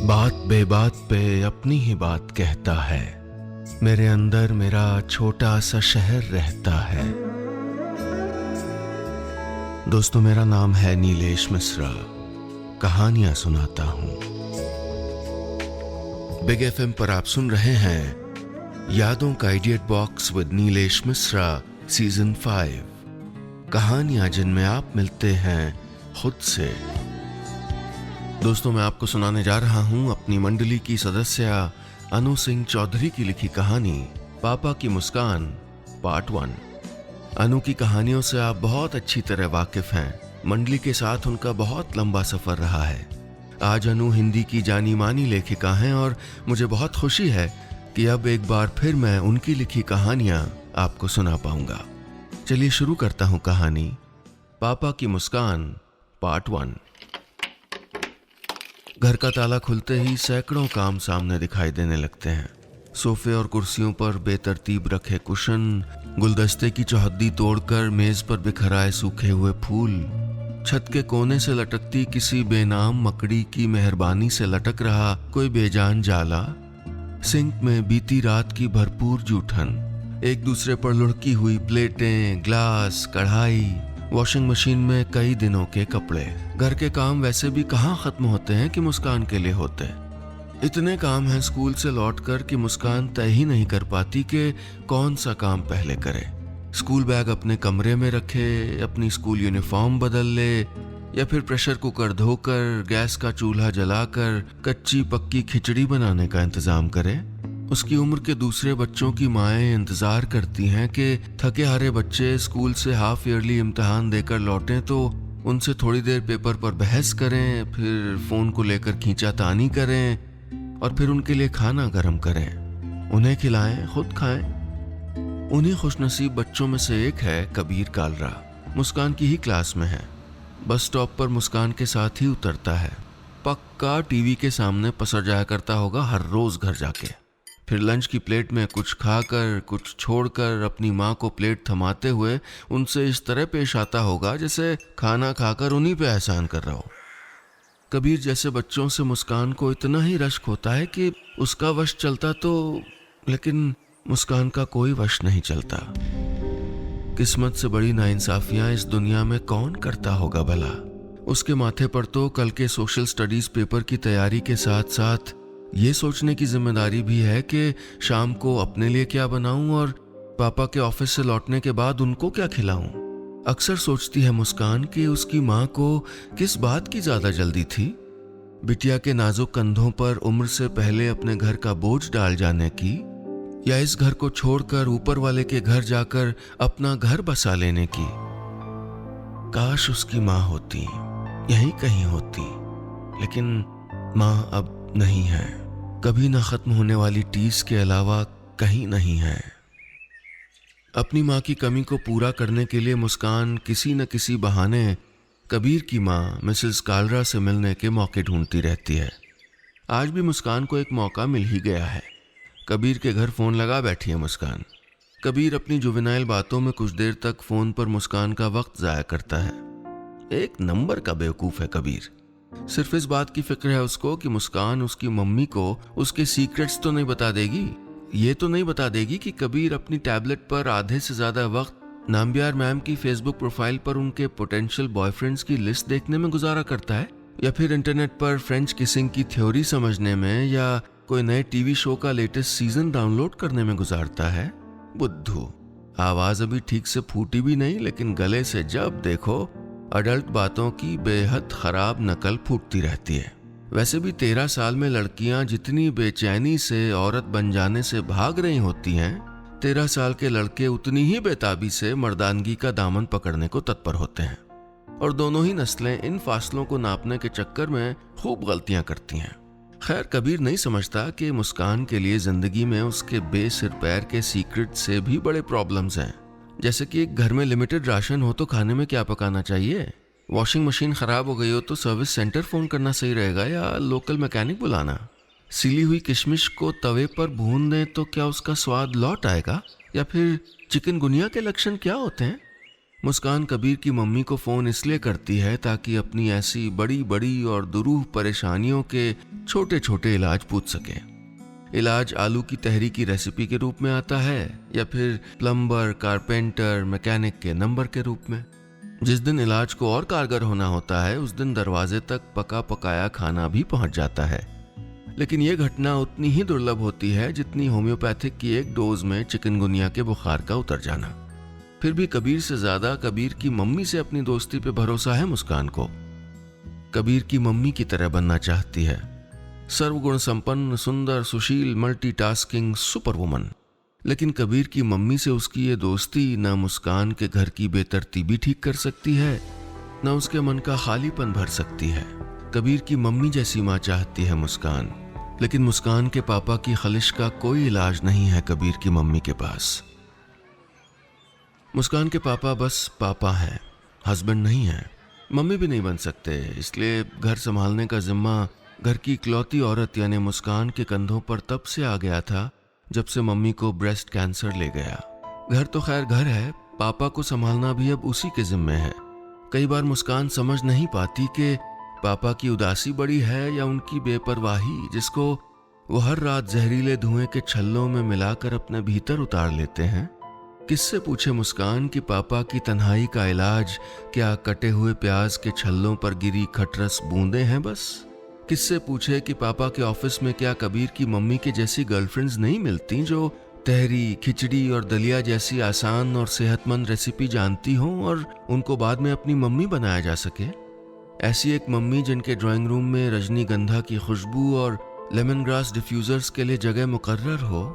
बात बेबात पे अपनी ही बात कहता है। मेरे अंदर मेरा छोटा सा शहर रहता है। दोस्तों, मेरा नाम है नीलेश मिश्रा। कहानियां सुनाता हूं। बिग एफएम पर आप सुन रहे हैं यादों का idiot box with Nilesh Mishra season 5। कहानियां जिनमें आप मिलते हैं खुद से। दोस्तों, मैं आपको सुनाने जा रहा हूं अपनी मंडली की सदस्य अनु सिंह चौधरी की लिखी कहानी पापा की मुस्कान पार्ट 1। अनु की कहानियों से आप बहुत अच्छी तरह वाकिफ हैं। मंडली के साथ उनका बहुत लंबा सफर रहा है। आज अनु हिंदी की जानी मानी लेखिका हैं और मुझे बहुत खुशी है कि अब एक बार फिर मैं उनकी लिखी कहानियां आपको सुना पाऊंगा। चलिए शुरू करता हूं कहानी पापा की मुस्कान पार्ट 1। घर का ताला खुलते ही सैकड़ों काम सामने दिखाई देने लगते हैं। सोफे और कुर्सियों पर बेतरतीब रखे कुशन, गुलदस्ते की चौहद्दी तोड़कर मेज पर बिखराए सूखे हुए फूल, छत के कोने से लटकती किसी बेनाम मकड़ी की मेहरबानी से लटक रहा कोई बेजान जाला, सिंक में बीती रात की भरपूर जूठन, एक दूसरे पर लुढ़की हुई प्लेटें, ग्लास, कढ़ाई, वॉशिंग मशीन में कई दिनों के कपड़े। घर के काम वैसे भी कहाँ खत्म होते हैं कि मुस्कान के लिए होते। इतने काम हैं स्कूल से लौटकर कि मुस्कान तय ही नहीं कर पाती कि कौन सा काम पहले करे। स्कूल बैग अपने कमरे में रखे, अपनी स्कूल यूनिफॉर्म बदल ले, या फिर प्रेशर कुकर धोकर गैस का चूल्हा जलाकर कच्ची पक्की खिचड़ी बनाने का इंतजाम करे। उसकी उम्र के दूसरे बच्चों की माएं इंतजार करती हैं कि थके हारे बच्चे स्कूल से हाफ ईयरली इम्तिहान देकर लौटें तो उनसे थोड़ी देर पेपर पर बहस करें, फिर फोन को लेकर खींचातानी करें और फिर उनके लिए खाना गर्म करें, उन्हें खिलाएं, खुद खाएं। उन्हीं खुशनसीब बच्चों में से एक है कबीर कालरा। मुस्कान की ही क्लास में है। बस स्टॉप पर मुस्कान के साथ ही उतरता है। पक्का टीवी के सामने पसर जाया करता होगा हर रोज घर जाके। फिर लंच की प्लेट में कुछ खाकर कुछ छोड़कर अपनी माँ को प्लेट थमाते हुए उनसे इस तरह पेश आता होगा जैसे खाना खाकर उन्हीं पे एहसान कर रहा हो। कबीर जैसे बच्चों से मुस्कान को इतना ही रश्क होता है कि उसका वश चलता तो, लेकिन मुस्कान का कोई वश नहीं चलता। किस्मत से बड़ी नाइंसाफियां इस दुनिया में कौन करता होगा भला। उसके माथे पर तो कल के सोशल स्टडीज पेपर की तैयारी के साथ साथ ये सोचने की जिम्मेदारी भी है कि शाम को अपने लिए क्या बनाऊं और पापा के ऑफिस से लौटने के बाद उनको क्या खिलाऊं। अक्सर सोचती है मुस्कान कि उसकी माँ को किस बात की ज्यादा जल्दी थी, बिटिया के नाजुक कंधों पर उम्र से पहले अपने घर का बोझ डाल जाने की, या इस घर को छोड़कर ऊपर वाले के घर जाकर अपना घर बसा लेने की। काश उसकी माँ होती, यहीं कहीं होती, लेकिन माँ अब नहीं है। कभी ना खत्म होने वाली टीस के अलावा कहीं नहीं है। अपनी माँ की कमी को पूरा करने के लिए मुस्कान किसी न किसी बहाने कबीर की माँ मिसेस कालरा से मिलने के मौके ढूंढती रहती है। आज भी मुस्कान को एक मौका मिल ही गया है। कबीर के घर फोन लगा बैठी है मुस्कान। कबीर अपनी जुवेनाइल बातों में कुछ देर तक फोन पर मुस्कान का वक्त जाया करता है। एक नंबर का बेवकूफ है कबीर। सिर्फ इस बात की फिक्र है उसको कि मुस्कान उसकी मम्मी को उसके सीक्रेट्स तो नहीं बता देगी। ये तो नहीं बता देगी कि कबीर अपनी टैबलेट पर आधे से ज्यादा वक्त नाम्बियार मैम की फेसबुक प्रोफाइल पर उनके पोटेंशियल बॉयफ्रेंड्स की लिस्ट देखने में गुजारा करता है, या फिर इंटरनेट पर फ्रेंच किसिंग की थ्योरी समझने में, या कोई नए टीवी शो का लेटेस्ट सीजन डाउनलोड करने में गुजारता है। बुद्धू। आवाज अभी ठीक से फूटी भी नहीं, लेकिन गले से जब देखो अडल्ट बातों की बेहद खराब नकल फूटती रहती है। वैसे भी 13 साल में लड़कियां जितनी बेचैनी से औरत बन जाने से भाग रही होती हैं, 13 साल के लड़के उतनी ही बेताबी से मर्दानगी का दामन पकड़ने को तत्पर होते हैं। और दोनों ही नस्लें इन फासलों को नापने के चक्कर में खूब गलतियां करती हैं। खैर, कबीर नहीं समझता कि मुस्कान के लिए जिंदगी में उसके बेसिर पैर के सीक्रेट से भी बड़े प्रॉब्लम्स हैं। जैसे कि एक घर में लिमिटेड राशन हो तो खाने में क्या पकाना चाहिए, वॉशिंग मशीन खराब हो गई हो तो सर्विस सेंटर फोन करना सही रहेगा या लोकल मैकेनिक बुलाना, सिली हुई किशमिश को तवे पर भून दें तो क्या उसका स्वाद लौट आएगा, या फिर चिकनगुनिया के लक्षण क्या होते हैं। मुस्कान कबीर की मम्मी को फ़ोन इसलिए करती है ताकि अपनी ऐसी बड़ी बड़ी और दुरूह परेशानियों के छोटे छोटे इलाज पूछ सके। इलाज आलू की तहरी की रेसिपी के रूप में आता है या फिर प्लम्बर, कारपेंटर, मैकेनिक के नंबर के रूप में। जिस दिन इलाज को और कारगर होना होता है उस दिन दरवाजे तक पका पकाया खाना भी पहुंच जाता है। लेकिन यह घटना उतनी ही दुर्लभ होती है जितनी होम्योपैथिक की एक डोज में चिकनगुनिया के बुखार का उतर जाना। फिर भी कबीर से ज्यादा कबीर की मम्मी से अपनी दोस्ती पे भरोसा है मुस्कान को। कबीर की मम्मी की तरह बनना चाहती है, सर्वगुण संपन्न, सुंदर, सुशील, मल्टीटास्किंग सुपर वुमन। लेकिन कबीर की मम्मी से उसकी ये दोस्ती न मुस्कान के घर की बेतरतीबी ठीक कर सकती है, न उसके मन का खालीपन भर सकती है। कबीर की मम्मी जैसी माँ चाहती है मुस्कान, लेकिन मुस्कान के पापा की खलिश का कोई इलाज नहीं है कबीर की मम्मी के पास। मुस्कान के पापा बस पापा हैं, हस्बैंड नहीं है, मम्मी भी नहीं बन सकते। इसलिए घर संभालने का जिम्मा घर की इकलौती औरत यानी मुस्कान के कंधों पर तब से आ गया था जब से मम्मी को ब्रेस्ट कैंसर ले गया। घर तो खैर घर है, पापा को संभालना भी अब उसी के जिम्मे है। कई बार मुस्कान समझ नहीं पाती कि पापा की उदासी बड़ी है या उनकी बेपरवाही, जिसको वो हर रात जहरीले धुएं के छल्लों में मिलाकर अपने भीतर उतार लेते हैं। किससे पूछे मुस्कान कि पापा की तन्हाई का इलाज क्या कटे हुए प्याज के छल्लों पर गिरी खटरस बूंदें हैं बस? किससे पूछे कि पापा के ऑफिस में क्या कबीर की मम्मी के जैसी गर्लफ्रेंड्स नहीं मिलती जो तहरी, खिचड़ी और दलिया जैसी आसान और सेहतमंद रेसिपी जानती हों और उनको बाद में अपनी मम्मी बनाया जा सके? ऐसी एक मम्मी जिनके ड्राइंग रूम में रजनीगंधा की खुशबू और लेमन ग्रास डिफ्यूजर्स के लिए जगह मुकर्रर हो।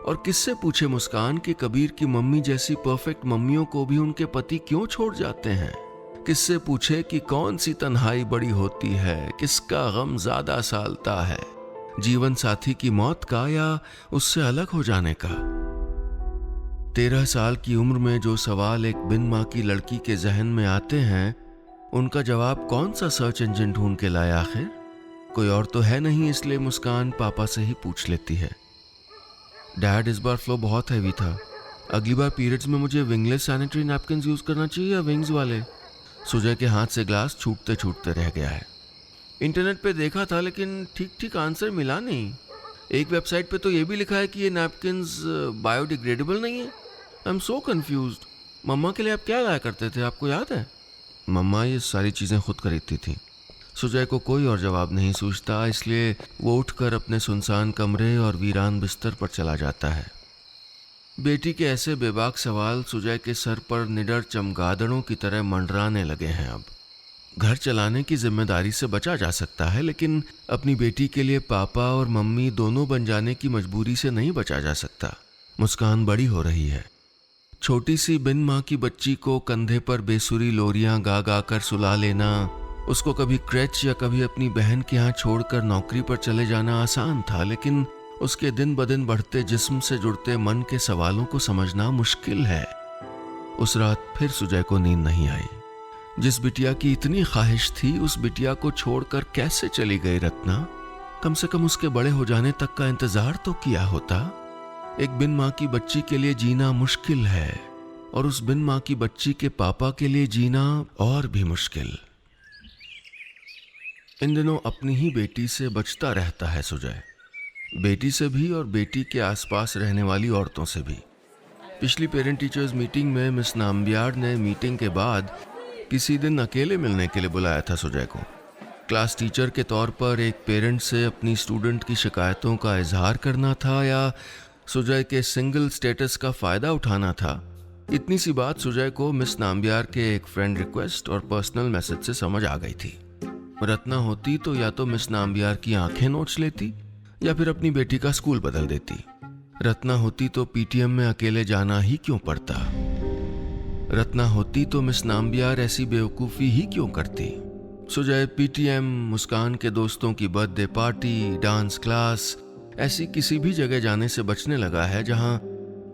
और किससे पूछे मुस्कान कि कबीर की मम्मी जैसी परफेक्ट मम्मियों को भी उनके पति क्यों छोड़ जाते हैं? किससे पूछे कि कौन सी तन्हाई बड़ी होती है, किसका गम ज्यादा सालता है, जीवन साथी की मौत का या उससे अलग हो जाने का? 13 साल की उम्र में जो सवाल एक बिन माँ की लड़की के जहन में आते हैं, उनका जवाब कौन सा सर्च इंजन ढूंढ के लाया आखिर? कोई और तो है नहीं, इसलिए मुस्कान पापा से ही पूछ लेती है। डैड, इस बार फ्लो बहुत हैवी था, अगली बार पीरियड्स में मुझे विंगलेस सैनिटरी नैपकिन यूज करना चाहिए या विंग्स वाले? सुजय के हाथ से ग्लास छूटते छूटते रह गया है। इंटरनेट पे देखा था लेकिन ठीक ठीक आंसर मिला नहीं। एक वेबसाइट पे तो ये भी लिखा है कि ये नैपकिन्स बायोडिग्रेडेबल नहीं है। I am so confused. मम्मा के लिए आप क्या लाया करते थे, आपको याद है? मम्मा ये सारी चीज़ें खुद खरीदती थी। सुजय को कोई और जवाब नहीं सूझता, इसलिए वो उठकर अपने सुनसान कमरे और वीरान बिस्तर पर चला जाता है। बेटी के ऐसे बेबाक सवाल सुजय के सर पर निडर चमगादड़ों की तरह मंडराने लगे हैं। अब घर चलाने की जिम्मेदारी से बचा जा सकता है, लेकिन अपनी बेटी के लिए पापा और मम्मी दोनों बन जाने की मजबूरी से नहीं बचा जा सकता। मुस्कान बड़ी हो रही है। छोटी सी बिन माँ की बच्ची को कंधे पर बेसुरी लोरियां गा गा कर सुला लेना, उसको कभी क्रैच या कभी अपनी बहन के यहाँ छोड़कर नौकरी पर चले जाना आसान था, लेकिन उसके दिन ब दिन बढ़ते जिस्म से जुड़ते मन के सवालों को समझना मुश्किल है। उस रात फिर सुजय को नींद नहीं आई। जिस बिटिया की इतनी ख्वाहिश थी, उस बिटिया को छोड़कर कैसे चली गई रत्ना? कम से कम उसके बड़े हो जाने तक का इंतजार तो किया होता। एक बिन माँ की बच्ची के लिए जीना मुश्किल है, और उस बिन माँ की बच्ची के पापा के लिए जीना और भी मुश्किल। इन दिनों अपनी ही बेटी से बचता रहता है सुजय, बेटी से भी और बेटी के आसपास रहने वाली औरतों से भी। पिछली पेरेंट टीचर्स मीटिंग में मिस नाम्बियार ने मीटिंग के बाद किसी दिन अकेले मिलने के लिए बुलाया था सुजय को। क्लास टीचर के तौर पर एक पेरेंट से अपनी स्टूडेंट की शिकायतों का इजहार करना था या सुजय के सिंगल स्टेटस का फायदा उठाना था। इतनी सी बात सुजय को मिस नाम्बियार के एक फ्रेंड रिक्वेस्ट और पर्सनल मैसेज से समझ आ गई थी। रत्ना होती तो या तो मिस नाम्बियार की आंखें नोच लेती या फिर अपनी बेटी का स्कूल बदल देती। रत्ना होती तो पीटीएम में अकेले जाना ही क्यों पड़ता? रत्ना होती तो मिस नाम्बियार ऐसी बेवकूफ़ी ही क्यों करती? सुजय पीटीएम, मुस्कान के दोस्तों की बर्थडे पार्टी, डांस क्लास, ऐसी किसी भी जगह जाने से बचने लगा है जहां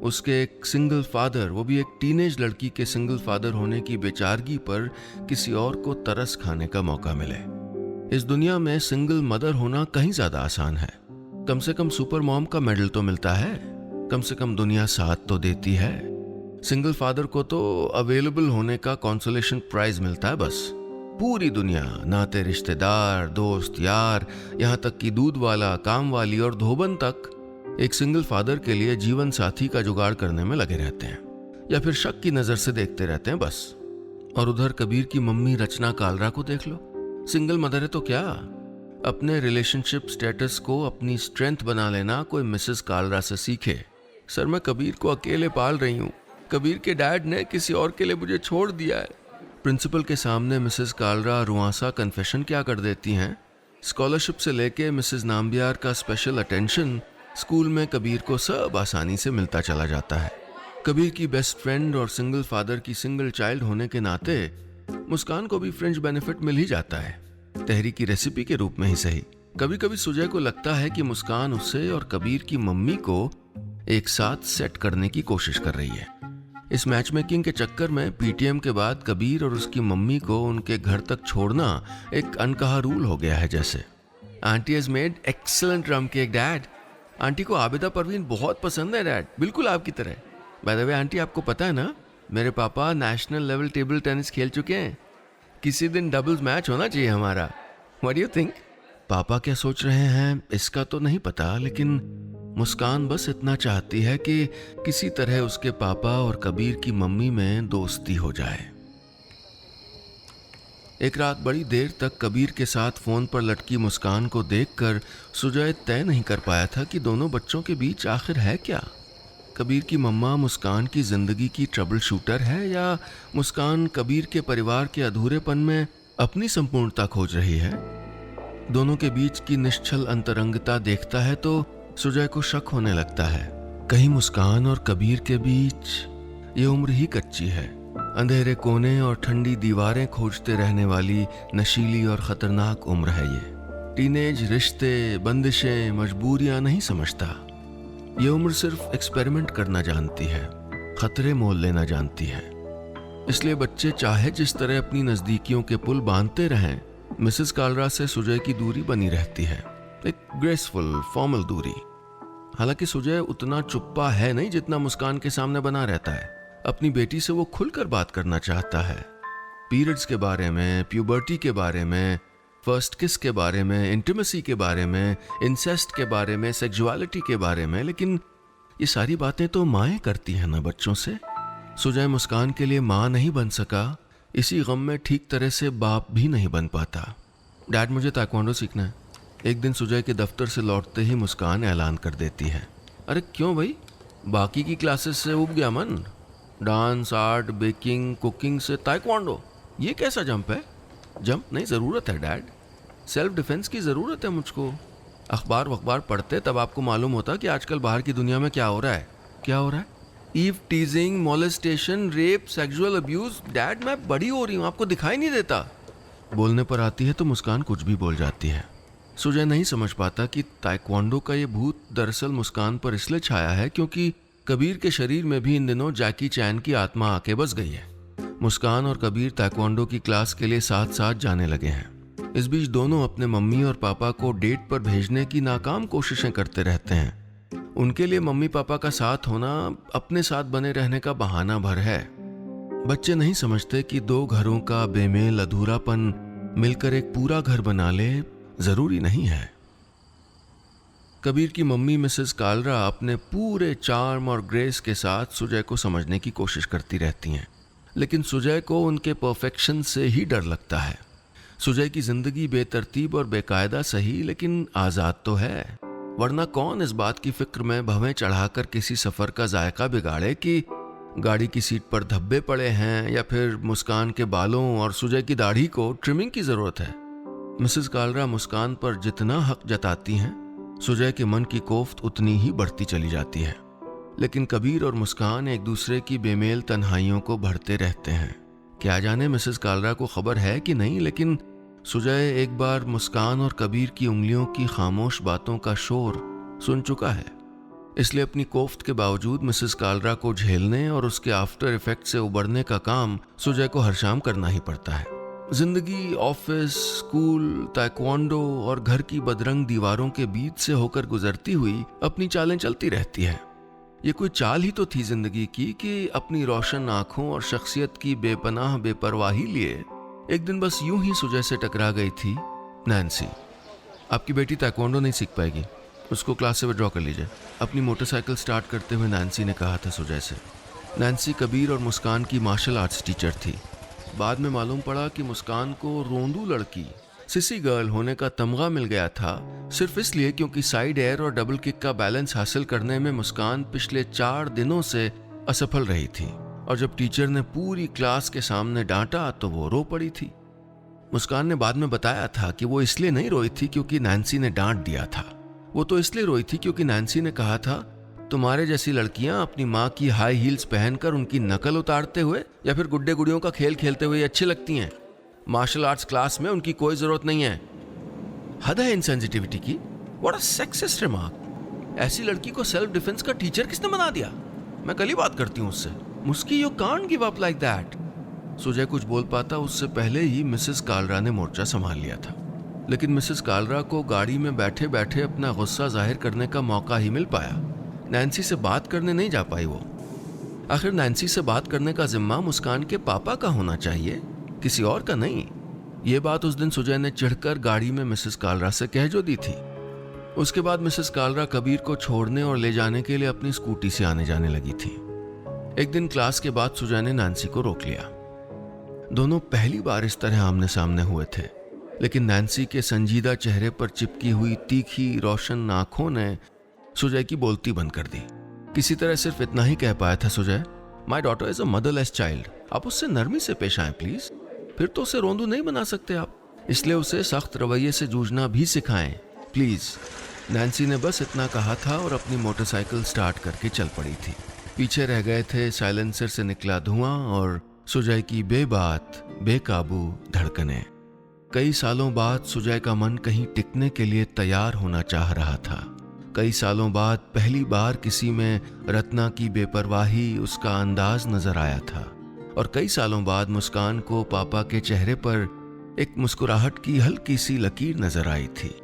उसके एक सिंगल फादर, वो भी एक टीनेज लड़की के सिंगल फादर होने की बेचारगी पर किसी और को तरस खाने का मौका मिले। इस दुनिया में सिंगल मदर होना कहीं ज्यादा आसान है। कम से कम सुपर मॉम का मेडल तो मिलता है, कम से कम दुनिया साथ तो देती है। सिंगल फादर को तो अवेलेबल होने का कंसोलेशन प्राइज मिलता है बस। पूरी दुनिया, नाते रिश्तेदार, दोस्त यार, यहाँ तक कि दूध वाला, काम वाली और धोबन तक एक सिंगल फादर के लिए जीवन साथी का जुगाड़ करने में लगे रहते हैं या फिर शक की नजर से देखते रहते हैं बस। और उधर कबीर की मम्मी रचना कालरा को देख लो, सिंगल मदर है तो क्या, अपने रिलेशनशिप स्टेटस को अपनी स्ट्रेंथ बना लेना कोई मिसेस कालरा से सीखे। सर मैं कबीर को अकेले पाल रही हूँ, कबीर के डैड ने किसी और के लिए मुझे छोड़ दिया है। प्रिंसिपल के सामने मिसेस कालरा रुआसा कन्फेशन क्या कर देती हैं। स्कॉलरशिप से लेके मिसेस नाम्बियार का स्पेशल अटेंशन स्कूल में कबीर को सब आसानी से मिलता चला जाता है। कबीर की बेस्ट फ्रेंड और सिंगल फादर की सिंगल चाइल्ड होने के नाते मुस्कान को भी फ्रिंज बेनिफिट मिल ही जाता है, तहरी की रेसिपी के रूप में ही सही। कभी कभी सुजय को लगता है कि मुस्कान उसे और कबीर की मम्मी को एक साथ सेट करने की कोशिश कर रही है। इस मैच मेकिंग के चक्कर में पीटीएम के बाद कबीर और उसकी मम्मी को उनके घर तक छोड़ना एक अनकहा रूल हो गया है जैसे। Aunty has made excellent rum cake dad. Aunty को आबिदा परवीन बहुत पसंद है डैड, बिल्कुल आपकी तरह। बाय द वे आंटी, आपको पता है ना मेरे पापा नेशनल लेवल टेबल टेनिस खेल चुके हैं। किसी दिन डबल्स मैच होना चाहिए हमारा। What do you think? पापा क्या सोच रहे हैं इसका तो नहीं पता, लेकिन मुस्कान बस इतना चाहती है कि किसी तरह उसके पापा और कबीर की मम्मी में दोस्ती हो जाए। एक रात बड़ी देर तक कबीर के साथ फोन पर लटकी मुस्कान को देखकर सुजय तय नहीं कर पाया था कि दोनों बच्चों के बीच आखिर है क्या। कबीर की मम्मा मुस्कान की जिंदगी की ट्रबल शूटर है या मुस्कान कबीर के परिवार के अधूरेपन में अपनी संपूर्णता खोज रही है। दोनों के बीच की निश्चल अंतरंगता देखता है तो सुजय को शक होने लगता है, कहीं मुस्कान और कबीर के बीच ये उम्र ही कच्ची है। अंधेरे कोने और ठंडी दीवारें खोजते रहने वाली नशीली और खतरनाक उम्र है ये। टीनेज रिश्ते, बंदिशें, मजबूरियां नहीं समझता। ये उम्र सिर्फ एक्सपेरिमेंट करना जानती है, खतरे मोल लेना जानती है। इसलिए बच्चे चाहे जिस तरह अपनी नजदीकियों के पुल बांधते रहें, मिसेस कालरा से सुजय की दूरी बनी रहती है, एक ग्रेसफुल फॉर्मल दूरी। हालांकि सुजय उतना चुप्पा है नहीं जितना मुस्कान के सामने बना रहता है। अपनी बेटी से वो खुलकर बात करना चाहता है, पीरियड्स के बारे में, प्यूबर्टी के बारे में, फर्स्ट किस के बारे में, इंटीमेसी के बारे में, इंसेस्ट के बारे में, सेक्सुअलिटी के बारे में। लेकिन ये सारी बातें तो माएँ करती हैं ना बच्चों से। सुजय मुस्कान के लिए माँ नहीं बन सका, इसी गम में ठीक तरह से बाप भी नहीं बन पाता। डैड मुझे ताइक्वांडो सीखना है। एक दिन सुजय के दफ्तर से लौटते ही मुस्कान ऐलान कर देती है। अरे क्यों भाई, बाकी की क्लासेस से उब गया मन? डांस, आर्ट, बेकिंग, कुकिंग से ताइक्वांडो, ये कैसा जंप है? जंप नहीं, ज़रूरत है डैड, सेल्फ डिफेंस की ज़रूरत है मुझको। अखबार पढ़ते तब आपको मालूम होता कि आजकल बाहर की दुनिया में क्या हो रहा है। क्या हो रहा है? Eve teasing, molestation, rape, sexual abuse. Dad मैं बड़ी हो रही हूँ, आपको दिखाई नहीं देता? बोलने पर आती है तो मुस्कान कुछ भी बोल जाती है। सुजय नहीं समझ पाता कि ताइक्वांडो का ये भूत दरअसल मुस्कान पर इसलिए छाया है क्योंकि कबीर के शरीर में भी इन दिनों जैकी चैन की आत्मा आके बस गई है। मुस्कान और कबीर ताइक्वांडो की क्लास के लिए साथ साथ जाने लगे हैं। इस बीच दोनों अपने मम्मी और पापा को डेट पर भेजने की नाकाम कोशिशें करते रहते हैं। उनके लिए मम्मी पापा का साथ होना अपने साथ बने रहने का बहाना भर है। बच्चे नहीं समझते कि दो घरों का बेमेल अधूरापन मिलकर एक पूरा घर बना ले जरूरी नहीं है। कबीर की मम्मी मिसेस कालरा अपने पूरे चार्म और ग्रेस के साथ सुजय को समझने की कोशिश करती रहती हैं, लेकिन सुजय को उनके परफेक्शन से ही डर लगता है। सुजय की जिंदगी बेतरतीब और बेकायदा सही, लेकिन आजाद तो है। वरना कौन इस बात की फिक्र में भवें चढ़ाकर किसी सफर का जायका बिगाड़े कि गाड़ी की सीट पर धब्बे पड़े हैं या फिर मुस्कान के बालों और सुजय की दाढ़ी को ट्रिमिंग की जरूरत है। मिसेस कालरा मुस्कान पर जितना हक जताती हैं, सुजय के मन की कोफ्त उतनी ही बढ़ती चली जाती है। लेकिन कबीर और मुस्कान एक दूसरे की बेमेल तन्हाइयों को भरते रहते हैं। क्या जाने मिसेस कालरा को खबर है कि नहीं, लेकिन सुजय एक बार मुस्कान और कबीर की उंगलियों की खामोश बातों का शोर सुन चुका है। इसलिए अपनी कोफ्त के बावजूद मिसेस कालरा को झेलने और उसके आफ्टर इफेक्ट से उबरने का काम सुजय को हर शाम करना ही पड़ता है। जिंदगी ऑफिस, स्कूल, ताइक्वांडो और घर की बदरंग दीवारों के बीच से होकर गुजरती हुई अपनी चालें चलती रहती है। ये कोई चाल ही तो थी जिंदगी की कि अपनी रोशन आंखों और शख्सियत की बेपनाह बेपरवाही लिए एक दिन बस यूं ही सुजय से टकरा गई थी नैन्सी। आपकी बेटी ताइक्वांडो नहीं सीख पाएगी, उसको क्लास से विड्रॉ कर लीजिए, अपनी मोटरसाइकिल स्टार्ट करते हुए नैन्सी ने कहा था सुजय से। नैन्सी कबीर और मुस्कान की मार्शल आर्ट्स टीचर थी। बाद में मालूम पड़ा कि मुस्कान को रोंदू लड़की, सिसी गर्ल होने का तमगा मिल गया था, सिर्फ इसलिए क्योंकि साइड एयर और डबल किक का बैलेंस हासिल करने में मुस्कान पिछले 4 दिनों से असफल रही थी। और जब टीचर ने पूरी क्लास के सामने डांटा तो वो रो पड़ी थी। मुस्कान ने बाद में बताया था कि वो इसलिए नहीं रोई थी क्योंकि नैन्सी ने डांट दिया था, वो तो इसलिए रोई थी क्योंकि नैन्सी ने कहा था, तुम्हारे जैसी लड़कियां अपनी माँ की हाई हील्स पहनकर उनकी नकल उतारते हुए या फिर गुड्डे गुड़ियों का खेल खेलते हुए अच्छी लगती हैं। मार्शल आर्ट्स क्लास में उनकी कोई जरूरत नहीं है। हद है इनसेंसिटिविटी की। What a sexist remark. ऐसी लड़की को सेल्फ डिफेंस का टीचर किसने बना दिया? मैं कल ही बात करती हूँ उससे। मुस्की, you can't give up like that. Sujay कुछ बोल पाता उससे पहले ही मिसेस कालरा ने मोर्चा संभाल लिया था। लेकिन मिसेस कालरा को गाड़ी में बैठे बैठे अपना गुस्सा जाहिर करने का मौका ही मिल पाया। नैन्सी से बात करने नहीं जा पाई वो। आखिर नैन्सी से बात करने का जिम्मा मुस्कान के पापा का होना चाहिए, किसी और का नहीं। ये बात उस दिन सुजय ने चिढ़कर गाड़ी में मिसेस कालरा से कह जो दी थी। उसके बाद मिसेस कालरा कबीर को छोड़ने और ले जाने के लिए अपनी स्कूटी से आने जाने लगी थी। एक दिन क्लास के बाद सुजय ने नैन्सी को रोक लिया। दोनों पहली बार इस तरह आमने सामने हुए थे, लेकिन नैन्सी के संजीदा चेहरे पर चिपकी हुई तीखी रोशन आंखों ने सुजय की बोलती बंद कर दी। किसी तरह सिर्फ इतना ही कह पाया था Sujay, my daughter is a motherless child, आप उससे नरमी से पेश आए प्लीज। फिर तो उसे रोंदू नहीं बना सकते आप, इसलिए उसे सख्त रवैये से जूझना भी सिखाएं प्लीज। नैन्सी ने बस इतना कहा था और अपनी मोटरसाइकिल स्टार्ट करके चल पड़ी थी। पीछे रह गए थे साइलेंसर से निकला धुआं और सुजय की बेबात बेकाबू धड़कनें। कई सालों बाद सुजय का मन कहीं टिकने के लिए तैयार होना चाह रहा था। कई सालों बाद पहली बार किसी में रत्ना की बेपरवाही, उसका अंदाज नजर आया था। और कई सालों बाद मुस्कान को पापा के चेहरे पर एक मुस्कुराहट की हल्की सी लकीर नजर आई थी।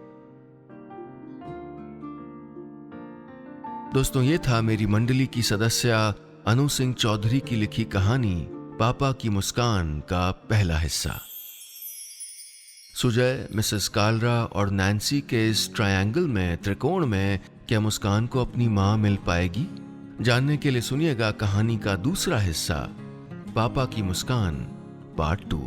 दोस्तों, ये था मेरी मंडली की सदस्य अनु सिंह चौधरी की लिखी कहानी पापा की मुस्कान का पहला हिस्सा। सुजय, मिसेस कालरा और नैन्सी के इस ट्रायंगल में, त्रिकोण में, क्या मुस्कान को अपनी मां मिल पाएगी? जानने के लिए सुनिएगा कहानी का दूसरा हिस्सा, पापा की मुस्कान पार्ट 2।